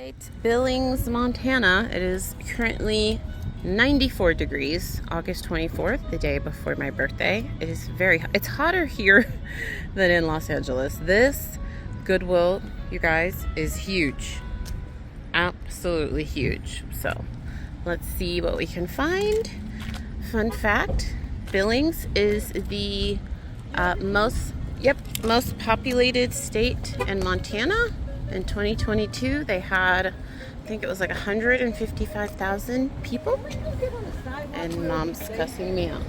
right, Billings, Montana. It is currently 94 degrees, August 24th, the day before my birthday. It is it's hotter here than in Los Angeles. This Goodwill, you guys, is huge. Absolutely huge. So let's see what we can find. Fun fact, Billings is the most populated state in Montana. In 2022, they had, I think it was like 155,000 people. And Mom's cussing me out.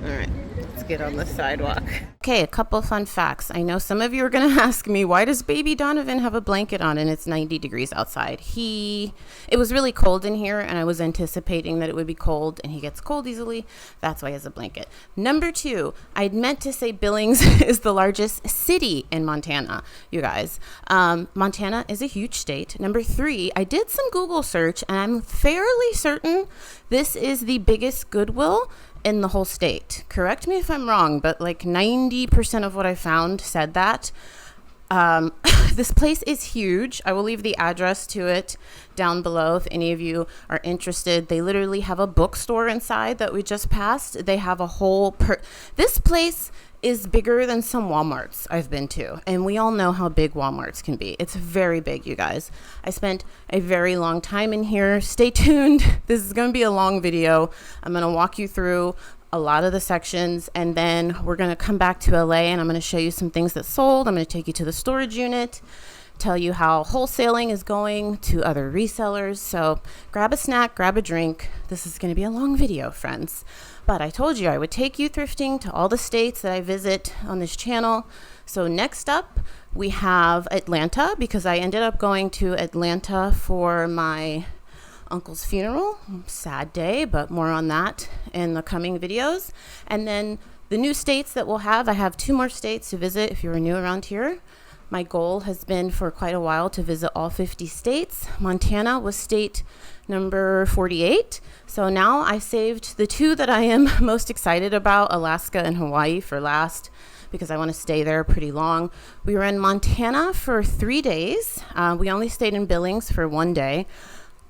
All right, let's get on the sidewalk. Okay, a couple fun facts. I know some of you are going to ask me, why does baby Donovan have a blanket on and it's 90 degrees outside? It was really cold in here and I was anticipating that it would be cold, and he gets cold easily. That's why he has a blanket. Number 2, I meant to say Billings is the largest city in Montana, you guys. Montana is a huge state. Number 3, I did some Google search and I'm fairly certain this is the biggest Goodwill in the whole state. Correct me if I'm wrong, but like 90% of what I found said that. This place is huge. I will leave the address to it down below if any of you are interested. They literally have a bookstore inside that we just passed. They have a whole this place is bigger than some Walmarts I've been to, and we all know how big Walmarts can be. It's very big, you guys. I spent a very long time in here. Stay tuned. This is going to be a long video. I'm going to walk you through a lot of the sections, and then we're going to come back to LA and I'm going to show you some things that sold. I'm going to take you to the storage unit, tell you how wholesaling is going to other resellers. So grab a snack, grab a drink. This is going to be a long video, friends. But I told you I would take you thrifting to all the states that I visit on this channel. So next up, we have Atlanta, because I ended up going to Atlanta for my uncle's funeral. Sad day, but more on that in the coming videos. And then the new states that we'll have, I have 2 more states to visit if you're new around here. My goal has been for quite a while to visit all 50 states. Montana was state number 48. So now I saved the 2 that I am most excited about, Alaska and Hawaii, for last, because I want to stay there pretty long. We were in Montana for 3 days. We only stayed in Billings for 1 day.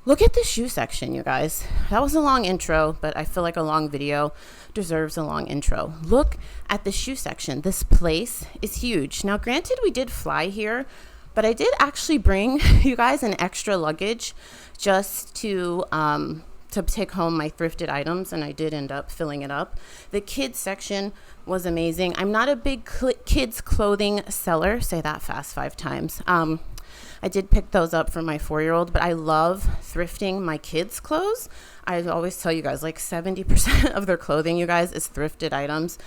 Look at the shoe section, you guys. That was a long intro, but I feel like a long video deserves a long intro. Look at the shoe section. This place is huge. Now, granted, we did fly here, but I did actually bring you guys an extra luggage just to take home my thrifted items, and I did end up filling it up. The kids section was amazing. I'm not a big kids clothing seller. Say that fast 5 times. I did pick those up for my 4-year-old, but I love thrifting my kids' clothes. I always tell you guys, like 70% of their clothing, you guys, is thrifted items.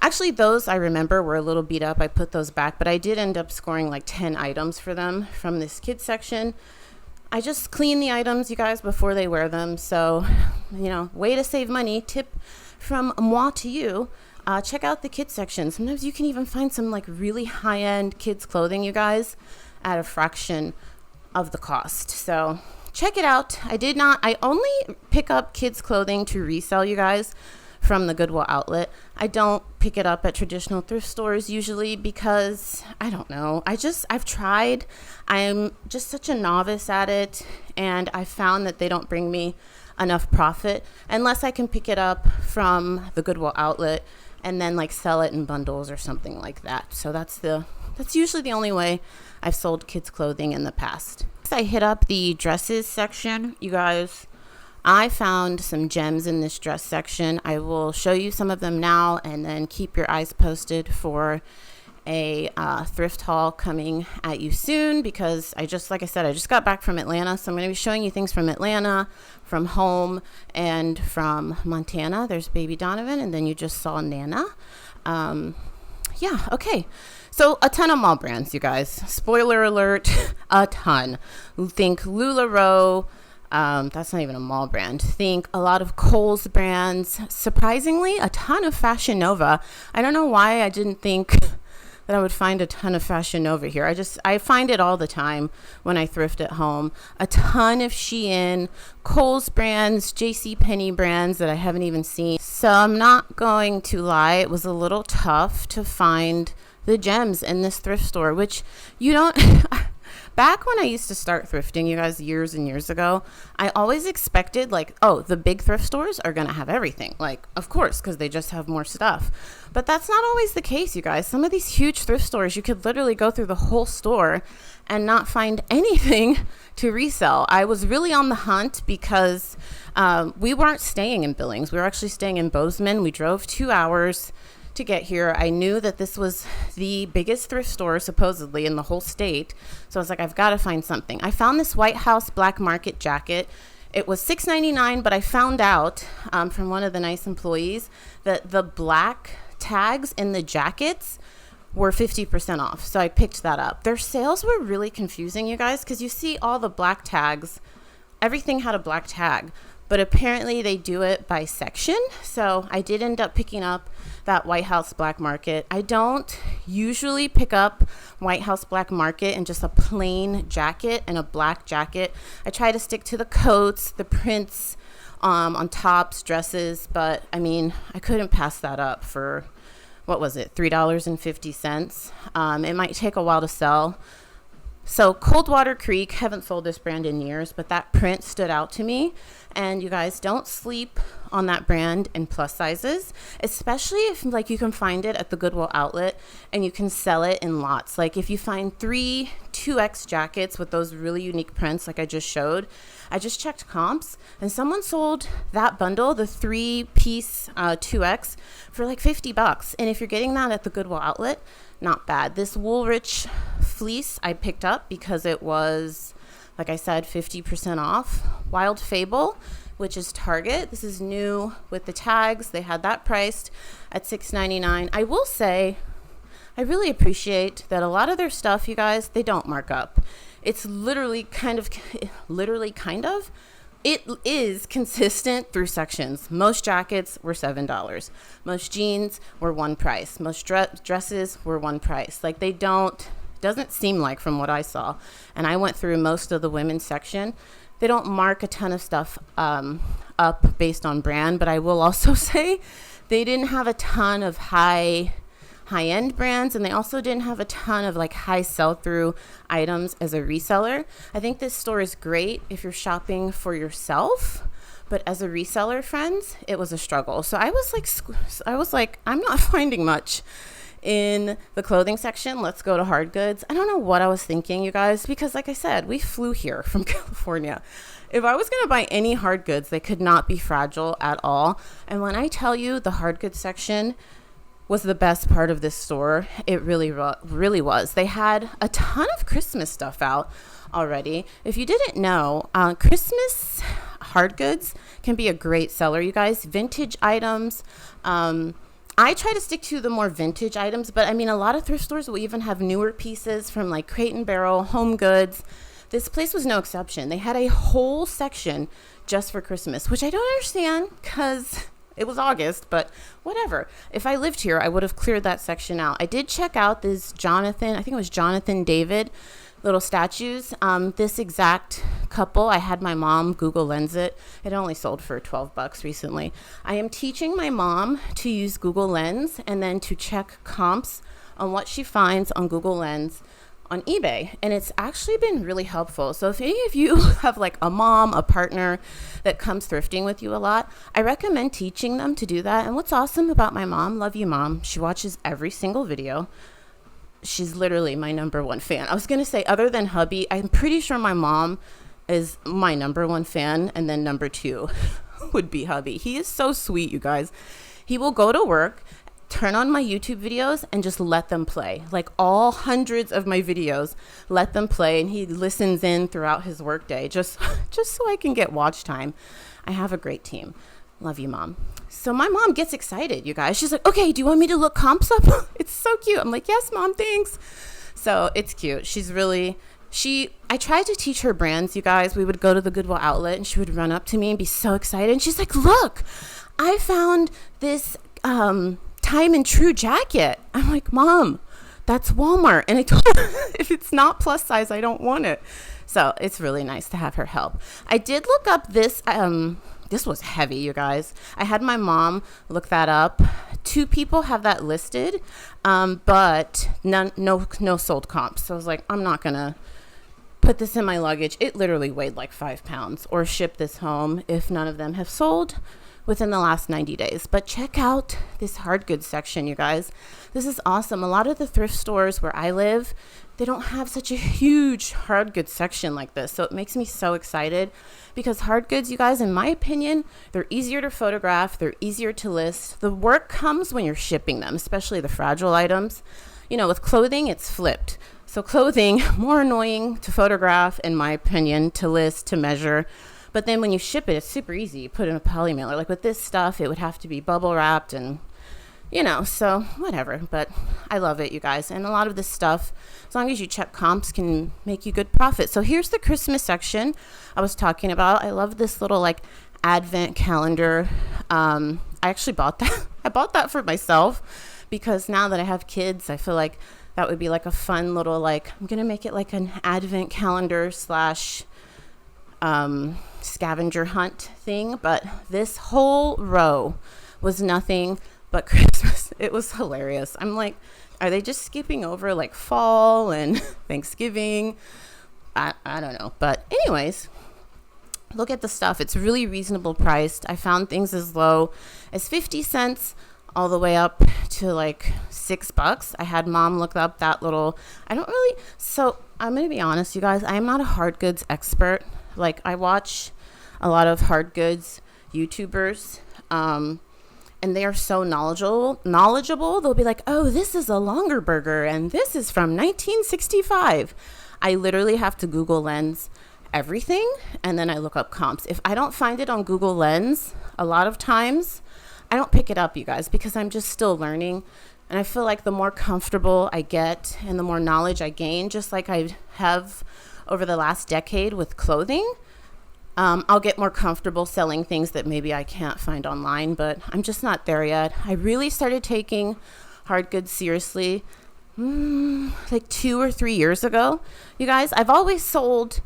Actually, those I remember were a little beat up. I put those back, but I did end up scoring like 10 items for them from this kids section. I just clean the items, you guys, before they wear them. So, you know, way to save money. Tip from moi to you. Check out the kids section. Sometimes you can even find some like really high-end kids clothing, you guys, at a fraction of the cost. So check it out. I only pick up kids clothing to resell, you guys, from the Goodwill outlet. I don't pick it up at traditional thrift stores usually because I don't know. I've tried. I'm just such a novice at it, and I found that they don't bring me enough profit unless I can pick it up from the Goodwill outlet and then like sell it in bundles or something like that. So that's usually the only way I've sold kids clothing in the past. I hit up the dresses section, you guys. I found some gems in this dress section. I will show you some of them now, and then keep your eyes posted for a thrift haul coming at you soon, because like I said, I just got back from Atlanta, so I'm going to be showing you things from Atlanta, from home, and from Montana. There's baby Donovan, and then you just saw Nana. Yeah, okay. So a ton of mall brands, you guys. Spoiler alert, a ton. Think LuLaRoe. That's not even a mall brand. Think a lot of Kohl's brands. Surprisingly, a ton of Fashion Nova. I don't know why I didn't think that I would find a ton of Fashion Nova here. I find it all the time when I thrift at home. A ton of Shein, Kohl's brands, JCPenney brands that I haven't even seen. So I'm not going to lie, it was a little tough to find the gems in this thrift store, which you don't Back when I used to start thrifting, you guys, years and years ago, I always expected like, oh, the big thrift stores are going to have everything. Like, of course, because they just have more stuff. But that's not always the case, you guys. Some of these huge thrift stores, you could literally go through the whole store and not find anything to resell. I was really on the hunt because we weren't staying in Billings. We were actually staying in Bozeman. We drove 2 hours to get here. I knew that this was the biggest thrift store supposedly in the whole state. So I was like, I've got to find something. I found this White House black market jacket. It was $6.99, but I found out from one of the nice employees that the black tags in the jackets were 50% off. So I picked that up. Their sales were really confusing, you guys, because you see all the black tags. Everything had a black tag, but apparently they do it by section. So I did end up picking up that White House black market. I don't usually pick up White House black market in just a plain jacket and a black jacket. I try to stick to the coats, the prints on tops, dresses, but I mean, I couldn't pass that up for, what was it, $3.50. It might take a while to sell. So Coldwater Creek, haven't sold this brand in years, but that print stood out to me. And you guys, don't sleep on that brand in plus sizes, especially if like you can find it at the Goodwill outlet and you can sell it in lots. Like if you find 3 2X jackets with those really unique prints like I just showed, I just checked comps and someone sold that bundle, the 3-piece 2X, for like $50. And if you're getting that at the Goodwill outlet, not bad. This Woolrich fleece I picked up because it was, like I said, 50% off. Wild Fable, which is Target. This is new with the tags. They had that priced at $6.99. I will say, I really appreciate that a lot of their stuff, you guys, they don't mark up. It's literally kind of, it is consistent through sections. Most jackets were $7. Most jeans were one price. Most dresses were one price. Like they doesn't seem like from what I saw. And I went through most of the women's section. They don't mark a ton of stuff up based on brand, but I will also say they didn't have a ton of high-end brands, and they also didn't have a ton of like high sell-through items as a reseller. I think this store is great if you're shopping for yourself, but as a reseller, friends, it was a struggle. So I was like, I'm not finding much in the clothing section. Let's go to hard goods. I don't know what I was thinking, you guys, because like I said, we flew here from California. If I was going to buy any hard goods, they could not be fragile at all. And when I tell you the hard goods section was the best part of this store, it really was. They had a ton of Christmas stuff out already. If you didn't know, Christmas hard goods can be a great seller, you guys. Vintage items, I try to stick to the more vintage items, but I mean, a lot of thrift stores will even have newer pieces from like Crate and Barrel, Home Goods. This place was no exception. They had a whole section just for Christmas, which I don't understand because it was August, but whatever. If I lived here, I would have cleared that section out. I did check out this I think it was Jonathan David, little statues. This exact couple, I had my mom Google Lens it. It only sold for $12 recently. I am teaching my mom to use Google Lens and then to check comps on what she finds on Google Lens on eBay, and it's actually been really helpful. So if any of you have like a mom, a partner that comes thrifting with you a lot, I recommend teaching them to do that. And what's awesome about my mom, love you mom, she watches every single video. She's literally my #1 fan. I was gonna say, other than hubby, I'm pretty sure my mom is my #1 fan, and then #2 would be hubby. He is so sweet, you guys. He will go to work, turn on my YouTube videos, and just let them play. Like all hundreds of my videos, let them play, and he listens in throughout his workday, just so I can get watch time. I have a great team. Love you, mom. So my mom gets excited, you guys. She's like, okay, do you want me to look comps up? It's so cute. I'm like, yes, mom, thanks. So it's cute. I tried to teach her brands, you guys. We would go to the Goodwill outlet and she would run up to me and be so excited. And she's like, look, I found this Time and True jacket. I'm like, mom, that's Walmart. And I told her, if it's not plus size, I don't want it. So it's really nice to have her help. I did look up this. This was heavy, you guys. I had my mom look that up. 2 people have that listed, but no sold comps. So I was like, I'm not gonna put this in my luggage. It literally weighed like 5 pounds, or ship this home if none of them have sold within the last 90 days. But check out this hard goods section, you guys. This is awesome. A lot of the thrift stores where I live, they don't have such a huge hard goods section like this. So it makes me so excited, because hard goods, you guys, in my opinion, they're easier to photograph. They're easier to list. The work comes when you're shipping them, especially the fragile items. You know, with clothing, it's flipped. So clothing, more annoying to photograph, in my opinion, to list, to measure. But then when you ship it, it's super easy. You put it in a poly mailer. Like with this stuff, it would have to be bubble wrapped and, you know, so whatever. But I love it, you guys. And a lot of this stuff, as long as you check comps, can make you good profit. So here's the Christmas section I was talking about. I love this little like advent calendar. I actually bought that. I bought that for myself, because now that I have kids, I feel like that would be like a fun little, like, I'm going to make it like an advent calendar slash scavenger hunt thing. But this whole row was nothing but Christmas. It was hilarious. I'm like, are they just skipping over like fall and Thanksgiving? I don't know. But anyways, look at the stuff. It's really reasonable priced. I found things as low as 50 cents all the way up to like $6. I had mom look up that little, so I'm going to be honest, you guys, I am not a hard goods expert. Like, I watch a lot of hard goods YouTubers, and they are so knowledgeable. They'll be like, oh, this is a longer burger, and this is from 1965. I literally have to Google Lens everything, and then I look up comps. If I don't find it on Google Lens, a lot of times, I don't pick it up, you guys, because I'm just still learning. And I feel like the more comfortable I get and the more knowledge I gain, just like I have over the last decade with clothing, I'll get more comfortable selling things that maybe I can't find online, but I'm just not there yet. I really started taking hard goods seriously like 2 or 3 years ago. You guys, I've always sold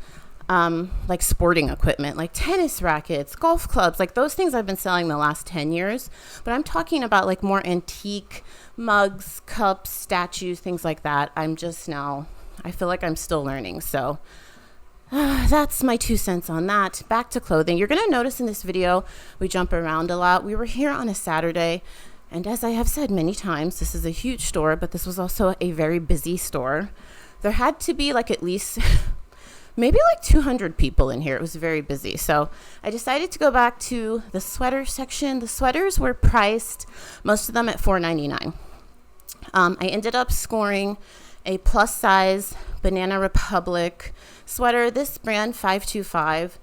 like sporting equipment, like tennis rackets, golf clubs, like those things I've been selling the last 10 years. But I'm talking about like more antique mugs, cups, statues, things like that. I feel like I'm still learning. So that's my 2 cents on that. Back to clothing. You're going to notice in this video, we jump around a lot. We were here on a Saturday. And as I have said many times, this is a huge store, but this was also a very busy store. There had to be like at least maybe like 200 people in here. It was very busy. So I decided to go back to the sweater section. The sweaters were priced, most of them at $4.99. I ended up scoring a plus size Banana Republic sweater. This brand 525.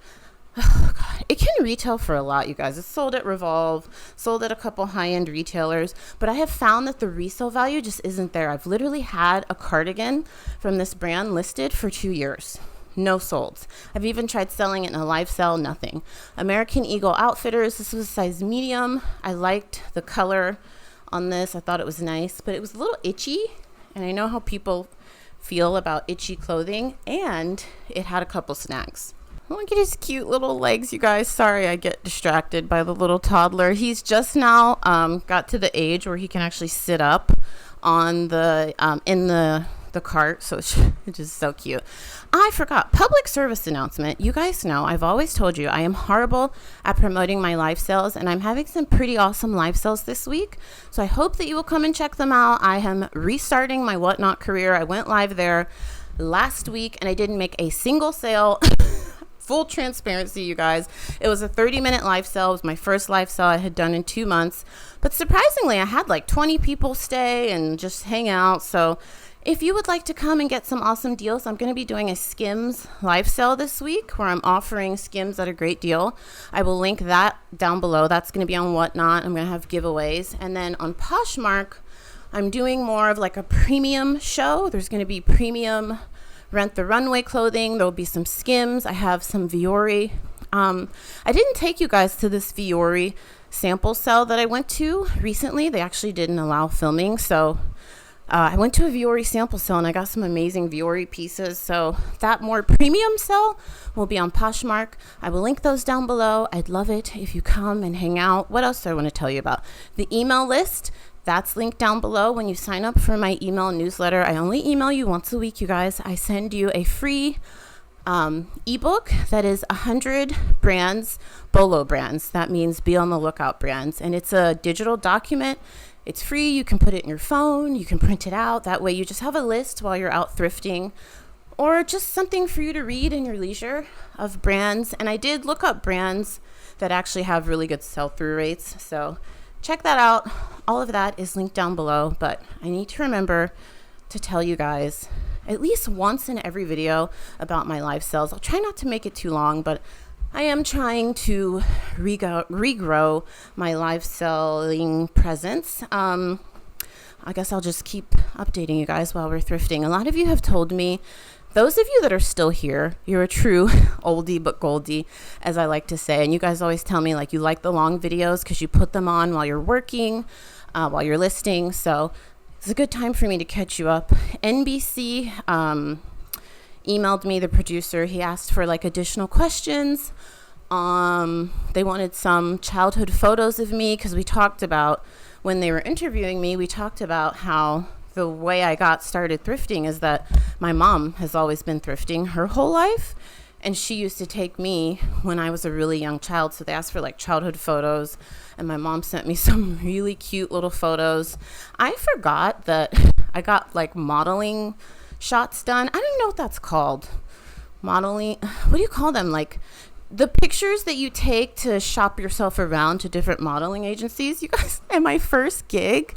Oh God, it can retail for a lot, you guys. It's sold at Revolve, sold at a couple high-end retailers, but I have found that the resale value just isn't there. I've literally had a cardigan from this brand listed for 2 years. No solds. I've even tried selling it in a live sale, nothing. American Eagle Outfitters, this was size medium. I liked the color on this. I thought it was nice, but it was a little itchy, and I know how people feel about itchy clothing, and it had a couple snags. Look at his cute little legs, you guys. Sorry, I get distracted by the little toddler. He's just now got to the age where he can actually sit up on the in the cart, so it's just so cute. I forgot, public service announcement. You guys know I've always told you I am horrible at promoting my live sales, and I'm having some pretty awesome live sales this week, so I hope that you will come and check them out. I am restarting my Whatnot career. I went live there last week and I didn't make a single sale. Full transparency, you guys. It was a 30-minute live sale. It was my first live sale I had done in 2 months. But surprisingly, I had like 20 people stay and just hang out. So if you would like to come and get some awesome deals, I'm going to be doing a Skims live sale this week where I'm offering Skims at a great deal. I will link that down below. That's going to be on Whatnot. I'm going to have giveaways. And then on Poshmark, I'm doing more of like a premium show. There's going to be premium Rent the Runway clothing. There will be some Skims. I have some Viore. I didn't take you guys to this Viore sample sale that I went to recently. They actually didn't allow filming. So I went to a Viore sample sale and I got some amazing Viore pieces. So that more premium sale will be on Poshmark. I will link those down below. I'd love it if you come and hang out. What else do I want to tell you about? The email list. That's linked down below. When you sign up for my email newsletter, I only email you once a week, you guys. I send you a free ebook that is 100 brands, BOLO brands. That means be on the lookout brands. And it's a digital document. It's free. You can put it in your phone. You can print it out. That way you just have a list while you're out thrifting, or just something for you to read in your leisure of brands. And I did look up brands that actually have really good sell-through rates. So check that out. All of that is linked down below. But I need to remember to tell you guys at least once in every video about my live sales. I'll try not to make it too long, but I am trying to regrow my live selling presence. I guess I'll just keep updating you guys while we're thrifting. A lot of you have told me, those of you that are still here, you're a true oldie but goldie, as I like to say. And you guys always tell me like you like the long videos because you put them on while you're working, while you're listing. So it's a good time for me to catch you up. NBC emailed me, the producer. He asked for like additional questions. They wanted some childhood photos of me because we talked about, when they were interviewing me, we talked about how the way I got started thrifting is that my mom has always been thrifting her whole life. And she used to take me when I was a really young child. So they asked for like childhood photos. And my mom sent me some really cute little photos. I forgot that I got like modeling shots done. I don't know what that's called. Modeling. What do you call them? Like the pictures that you take to shop yourself around to different modeling agencies. You guys, and my first gig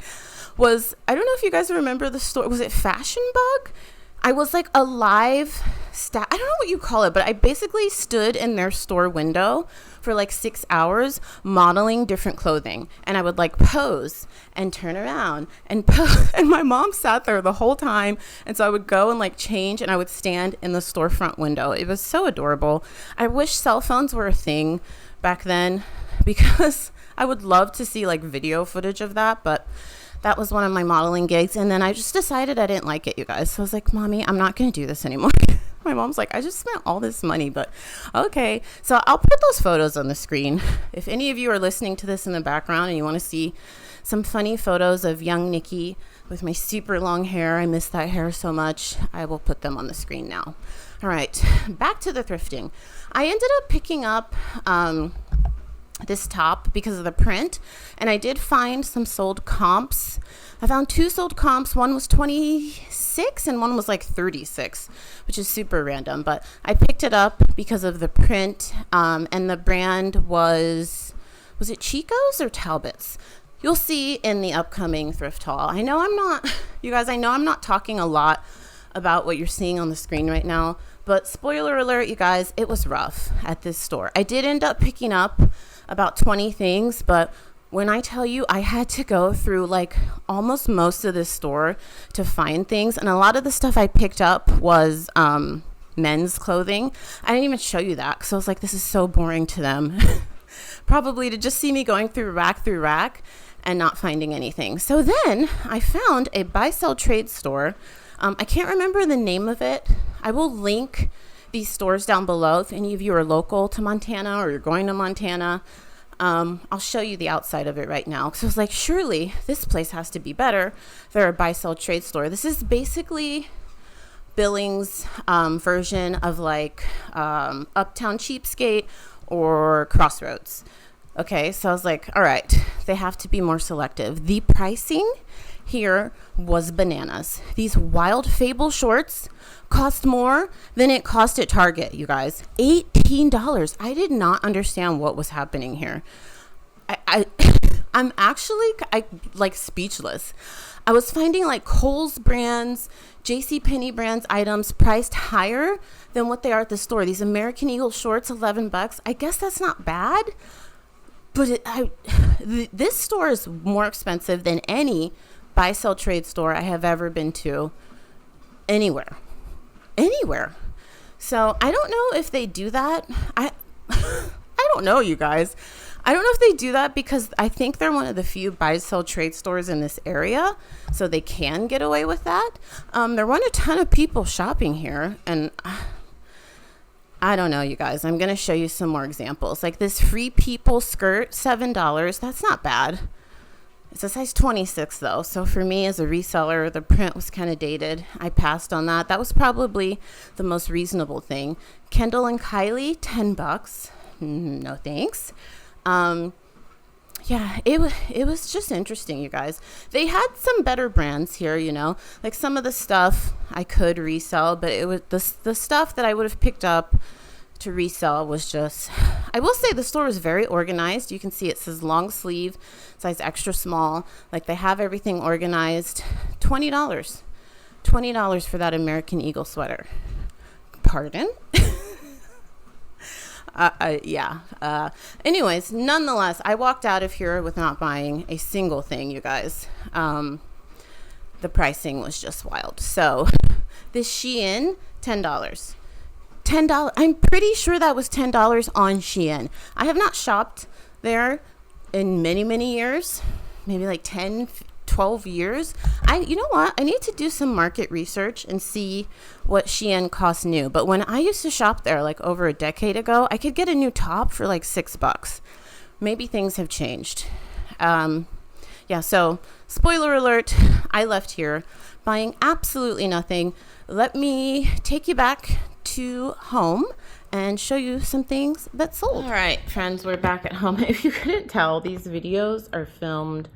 was, I don't know if you guys remember the store. Was it Fashion Bug? I was like a live staff. I don't know what you call it, but I basically stood in their store window for like 6 hours modeling different clothing. And I would like pose and turn around and pose. And my mom sat there the whole time. And so I would go and like change and I would stand in the storefront window. It was so adorable. I wish cell phones were a thing back then because I would love to see like video footage of that. But that was one of my modeling gigs. And then I just decided I didn't like it, you guys. So I was like, Mommy, I'm not going to do this anymore. My mom's like, I just spent all this money, but okay. So I'll put those photos on the screen. If any of you are listening to this in the background and you want to see some funny photos of young Nikki with my super long hair, I miss that hair so much, I will put them on the screen now. All right, back to the thrifting. I ended up picking up this top because of the print, and I did find some sold comps. I found 2 sold comps. One was 26 and one was like 36, which is super random, but I picked it up because of the print. And the brand was it Chico's or Talbot's? You'll see in the upcoming thrift haul. I know I'm not talking a lot about what you're seeing on the screen right now, but spoiler alert, you guys, it was rough at this store. I did end up picking up about 20 things, but when I tell you I had to go through like almost most of this store to find things, and a lot of the stuff I picked up was men's clothing. I didn't even show you that because I was like, this is so boring to them. Probably to just see me going through rack and not finding anything. So then I found a buy sell trade store. I can't remember the name of it. I will link these stores down below if any of you are local to Montana or you're going to Montana. I'll show you the outside of it right now. So I was like, surely this place has to be better. They're a buy sell trade store. This is basically Billings version of like Uptown Cheapskate or Crossroads. Okay, so I was like, all right, they have to be more selective. The pricing here was bananas. These Wild Fable shorts cost more than it cost at Target, you guys. $18. I did not understand what was happening here. I'm actually like speechless. I was finding like Kohl's brands, JCPenney brands items priced higher than what they are at the store. These American Eagle shorts, $11. I guess that's not bad, but this store is more expensive than any buy sell trade store I have ever been to anywhere. So I don't know if they do that. I don't know, you guys. I don't know if they do that because I think they're one of the few buy sell trade stores in this area, so they can get away with that. There weren't a ton of people shopping here, and I don't know, you guys. I'm going to show you some more examples. Like this Free People skirt, $7. That's not bad. It's a size 26 though. So for me as a reseller, the print was kind of dated. I passed on that. That was probably the most reasonable thing. Kendall and Kylie, $10. No thanks. Yeah, it was just interesting, you guys. They had some better brands here, you know, like some of the stuff I could resell, but it was the stuff that I would have picked up to resell was just, I will say the store is very organized. You can see it says long sleeve, size extra small. Like they have everything organized. $20 for that American Eagle sweater. Pardon? Yeah. Anyways, nonetheless, I walked out of here with not buying a single thing, you guys. The pricing was just wild. So this Shein, $10. I'm pretty sure that was $10 on Shein. I have not shopped there in many, many years, maybe like 10, 12 years. You know what? I need to do some market research and see what Shein costs new. But when I used to shop there like over a decade ago, I could get a new top for like $6. Maybe things have changed. Yeah, so spoiler alert, I left here buying absolutely nothing. Let me take you back to home and show you some things that sold. All right, friends, we're back at home. If you couldn't tell, these videos are filmed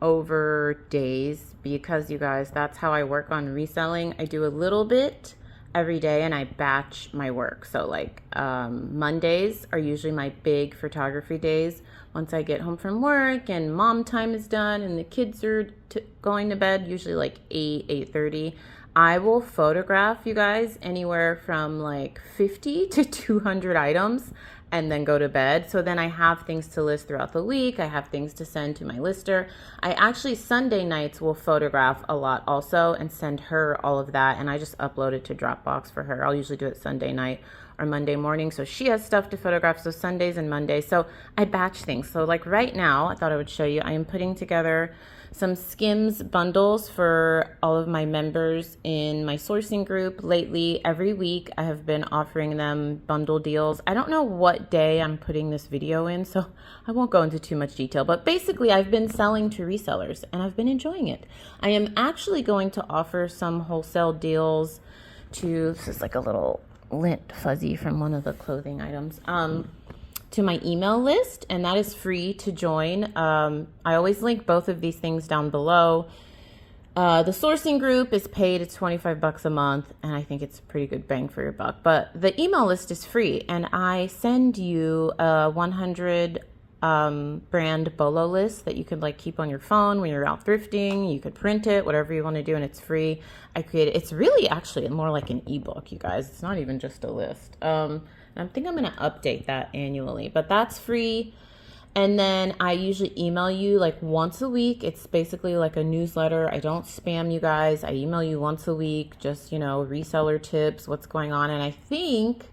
over days because, you guys, that's how I work on reselling. I do a little bit every day and I batch my work. So like Mondays are usually my big photography days. Once I get home from work and mom time is done and the kids are going to bed, usually like 8:30, I will photograph, you guys, anywhere from like 50 to 200 items and then go to bed. So then I have things to list throughout the week. I have things to send to my lister. I actually Sunday nights will photograph a lot also and send her all of that. And I just upload it to Dropbox for her. I'll usually do it Sunday night or Monday morning. So she has stuff to photograph. So Sundays and Mondays. So I batch things. So like right now, I thought I would show you, I am putting together some Skims bundles for all of my members in my sourcing group. Lately, every week I have been offering them bundle deals. I don't know what day I'm putting this video in, so I won't go into too much detail, but basically I've been selling to resellers and I've been enjoying it. I am actually going to offer some wholesale deals to, this is like a little lint fuzzy from one of the clothing items, to my email list, and that is free to join. I always link both of these things down below. The sourcing group is paid. It's $25 a month, and I think it's a pretty good bang for your buck. But the email list is free, and I send you a 100 brand bolo list that you could like keep on your phone when you're out thrifting. You could print it, whatever you want to do, and it's free. I created. It's really actually more like an ebook, you guys. It's not even just a list. I think I'm going to update that annually, but that's free. And then I usually email you like once a week. It's basically like a newsletter. I don't spam you guys. I email you once a week, just, you know, reseller tips, what's going on. And I think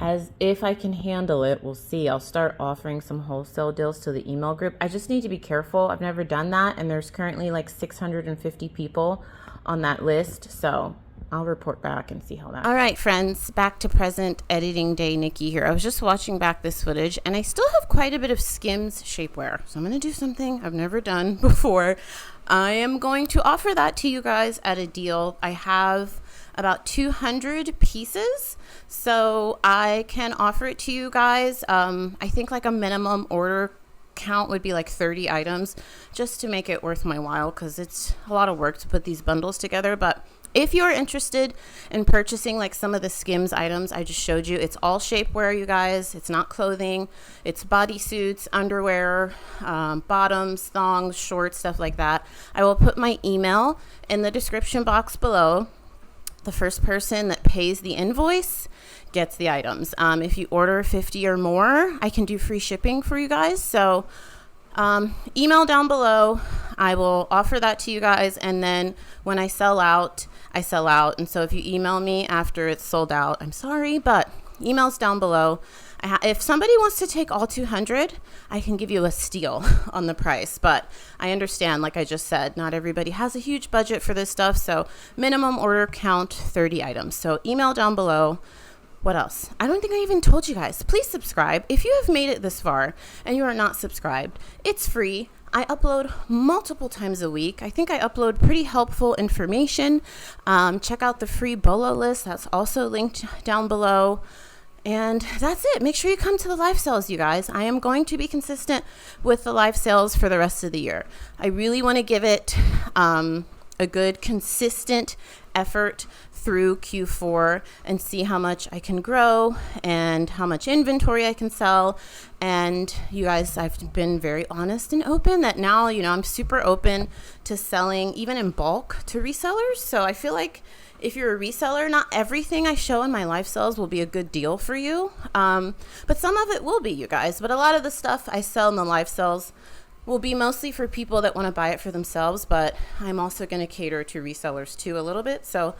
as if I can handle it, we'll see. I'll start offering some wholesale deals to the email group. I just need to be careful. I've never done that. And there's currently like 650 people on that list. So I'll report back and see how that. All right, friends, back to present editing day. Nikki here. I was just watching back this footage, and I still have quite a bit of Skims shapewear. So I'm going to do something I've never done before. I am going to offer that to you guys at a deal. I have about 200 pieces, so I can offer it to you guys. I think like a minimum order count would be like 30 items, just to make it worth my while, because it's a lot of work to put these bundles together. But if you're interested in purchasing like some of the Skims items I just showed you, it's all shapewear, you guys. It's not clothing. It's bodysuits, underwear, bottoms, thongs, shorts, stuff like that. I will put my email in the description box below. The first person that pays the invoice gets the items. If you order 50 or more, I can do free shipping for you guys. So email down below. I will offer that to you guys, and then when I sell out, I sell out. And so if you email me after it's sold out, I'm sorry, but email's down below. If somebody wants to take all 200, I can give you a steal on the price. But I understand, like I just said, not everybody has a huge budget for this stuff. So minimum order count, 30 items. So email down below. What else? I don't think I even told you guys. Please subscribe. If you have made it this far and you are not subscribed, it's free. I upload multiple times a week. I think I upload pretty helpful information. Check out the free BOLO list. That's also linked down below. And that's it. Make sure you come to the live sales, you guys. I am going to be consistent with the live sales for the rest of the year. I really want to give it a good, consistent effort through Q4 and see how much I can grow and how much inventory I can sell. And you guys, I've been very honest and open that now, I'm super open to selling even in bulk to resellers. So I feel like if you're a reseller, not everything I show in my live sales will be a good deal for you. But some of it will be, you guys. But a lot of the stuff I sell in the live sales will be mostly for people that want to buy it for themselves. But I'm also going to cater to resellers too a little bit. So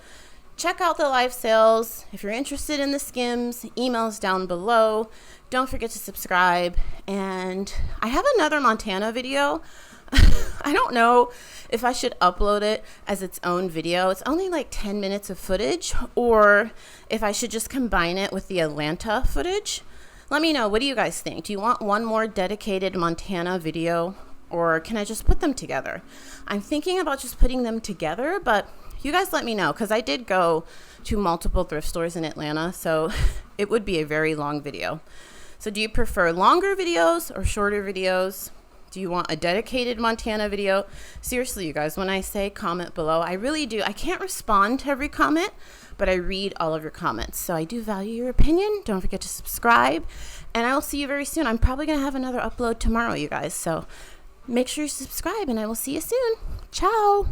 check out the live sales. If you're interested in the skims, emails down below. Don't forget to subscribe. And I have another Montana video. I don't know if I should upload it as its own video. It's only like 10 minutes of footage, or if I should just combine it with the Atlanta footage. Let me know. What do you guys think? Do you want one more dedicated Montana video, or can I just put them together? I'm thinking about just putting them together, but you guys let me know, because I did go to multiple thrift stores in Atlanta, so it would be a very long video. So do you prefer longer videos or shorter videos? Do you want a dedicated Montana video? Seriously, you guys, when I say comment below, I really do. I can't respond to every comment, but I read all of your comments. So I do value your opinion. Don't forget to subscribe, and I will see you very soon. I'm probably going to have another upload tomorrow, you guys. So make sure you subscribe, and I will see you soon. Ciao.